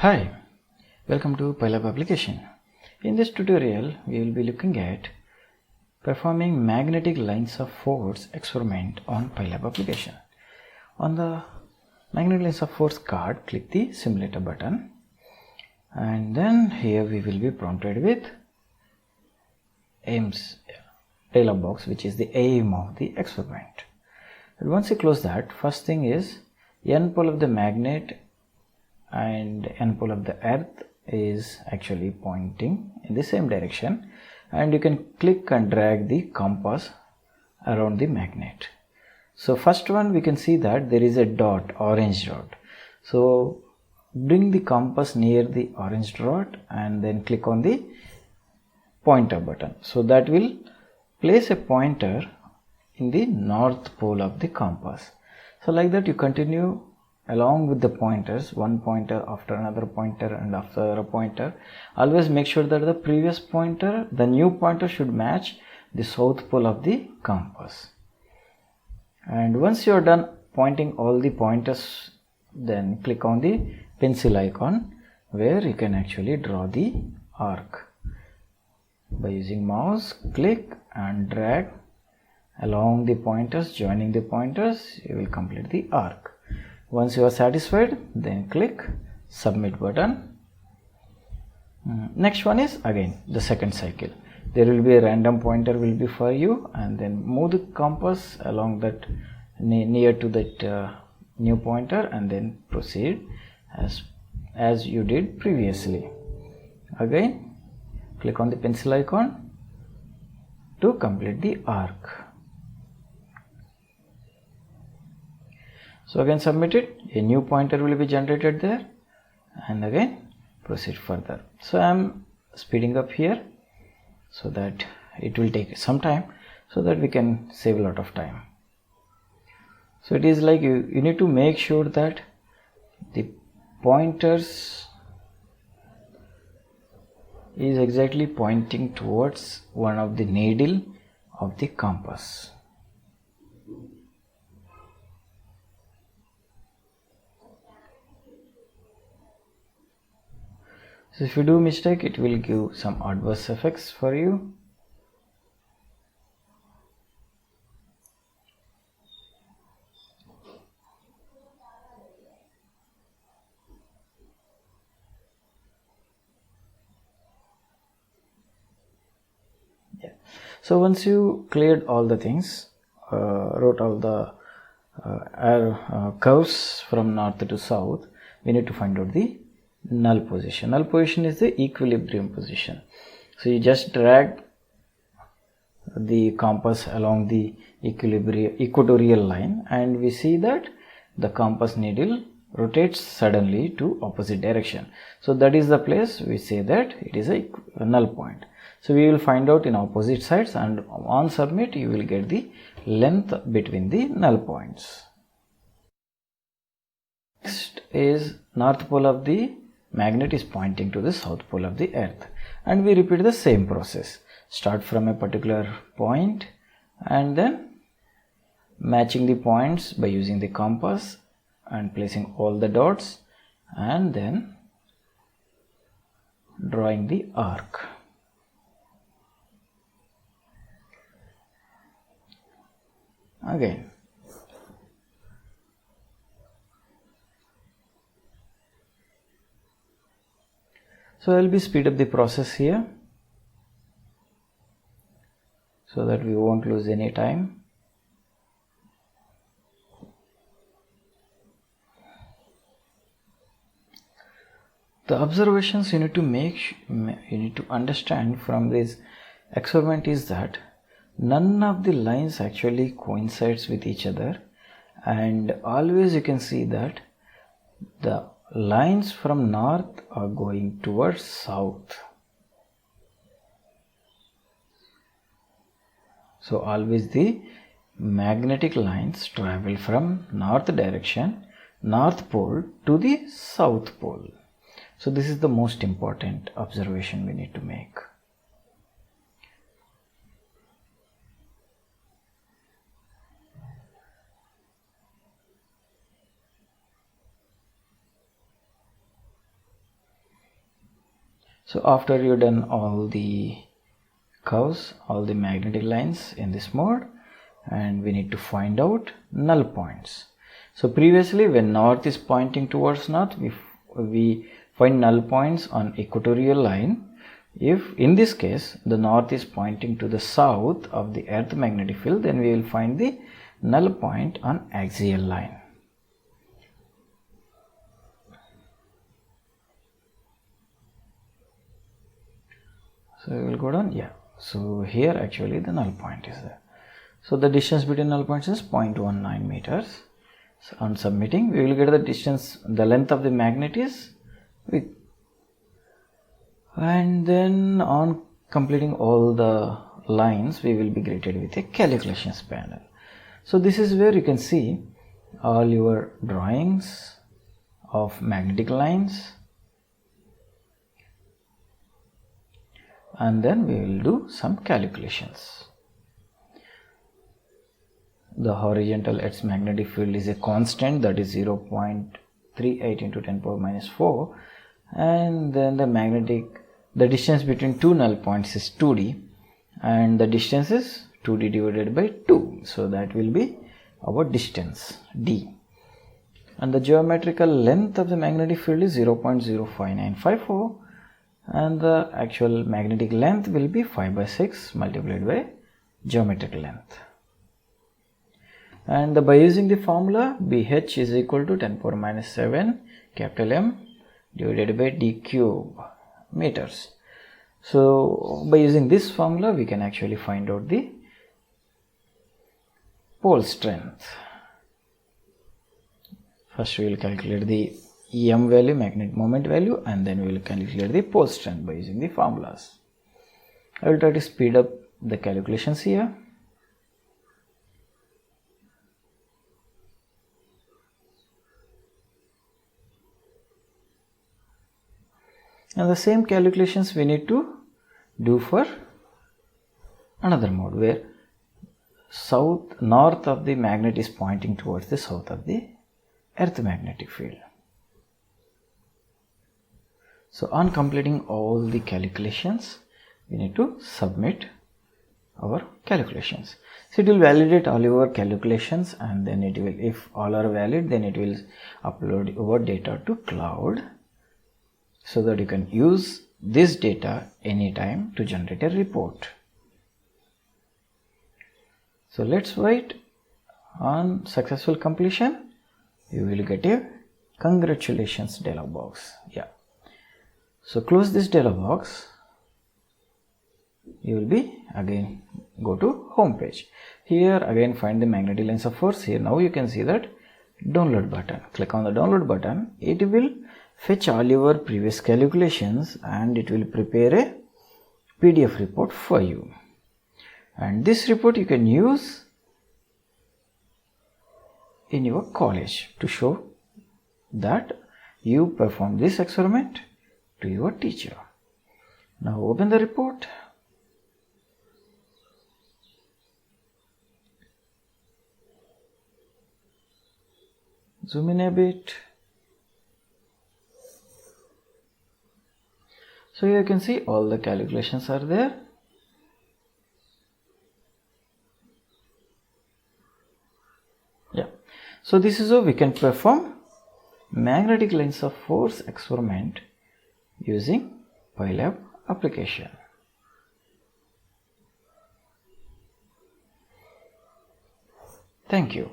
Hi, welcome to PhyLab application. In this tutorial, we will be looking at performing magnetic lines of force experiment on PhyLab application. On the magnetic lines of force card, click the simulator button, and then here we will be prompted with aims dialog box, which is the aim of the experiment. And once you close that, first thing is n pole of the magnet and n pole of the earth is actually pointing in the same direction, and you can click and drag the compass around the magnet. So first one, we can see that there is a dot, orange dot. So bring the compass near the orange dot and then click on the pointer button. So that will place a pointer in the north pole of the compass. So like that you continue along with the pointers, one pointer after another pointer and after a pointer. Always make sure that the previous pointer, the new pointer, should match the south pole of the compass. And once you are done pointing all the pointers, then click on the pencil icon where you can actually draw the arc. By using mouse, click and drag along the pointers, joining the pointers, you will complete the arc. Once you are satisfied, then click submit button. Next one is again the second cycle. There will be a random pointer will be for you, and then move the compass along that near to that new pointer, and then proceed as you did previously. Again click on the pencil icon to complete the arc. So again submit it, a new pointer will be generated there, and again proceed further. So I am speeding up here so that it will take some time, so that we can save a lot of time. So it is like you need to make sure that the pointers is exactly pointing towards one of the needle of the compass. So if you do mistake, it will give some adverse effects for you. So once you cleared all the things, wrote all the curves from north to south, we need to find out the null position. Null position is the equilibrium position. So you just drag the compass along the equatorial line, and we see that the compass needle rotates suddenly to opposite direction. So that is the place we say that it is a null point. So we will find out in opposite sides, and on submit you will get the length between the null points. Next is north pole of the magnet is pointing to the south pole of the earth, and we repeat the same process. Start from a particular point and then matching the points by using the compass and placing all the dots, and then drawing the arc. Again so I will be speed up the process here so that we won't lose any time. The observations you need to understand from this experiment is that none of the lines actually coincides with each other, and always you can see that the lines from north are going towards south. So always the magnetic lines travel from north direction, north pole, to the south pole. So this is the most important observation we need to make. So after you've done all the curves, all the magnetic lines in this mode, and we need to find out null points. So previously, when north is pointing towards north, we find null points on equatorial line. If in this case the north is pointing to the south of the earth magnetic field, then we will find the null point on axial line. So we will go down, yeah. So here actually the null point is there. So the distance between null points is 0.19 meters. So on submitting, we will get the distance, the length of the magnet is with, and then on completing all the lines, we will be greeted with a calculations panel. So this is where you can see all your drawings of magnetic lines, and then we will do some calculations. The horizontal Earth's magnetic field is a constant, that is 0.38 into 10 power minus 4, and then the distance between two null points is 2d, and the distance is 2d divided by 2, so that will be our distance d, and the geometrical length of the magnetic field is 0.05954, and the actual magnetic length will be 5 by 6 multiplied by geometric length. And by using the formula, BH is equal to 10 power minus 7 capital M divided by d cube meters. So by using this formula, we can actually find out the pole strength. First we will calculate the EM value, magnetic moment value, and then we will calculate the pole strength by using the formulas. I will try to speed up the calculations here. And the same calculations we need to do for another mode, where north of the magnet is pointing towards the south of the earth magnetic field. So on completing all the calculations, we need to submit our calculations. So it will validate all your calculations, and then it will, if all are valid, then it will upload your data to cloud, so that you can use this data anytime to generate a report. So let's wait. On successful completion, you will get a congratulations dialog box. Yeah. So close this dialog box. You will be again go to home page. Here again find the magnetic lines of force. Here now you can see that download button. Click on the download button. It will fetch all your previous calculations, and it will prepare a PDF report for you. And this report you can use in your college to show that you performed this experiment to your teacher. Now open the report. Zoom in a bit. So you can see all the calculations are there. Yeah. So this is how we can perform magnetic lines of force experiment using PhyLab application. Thank you.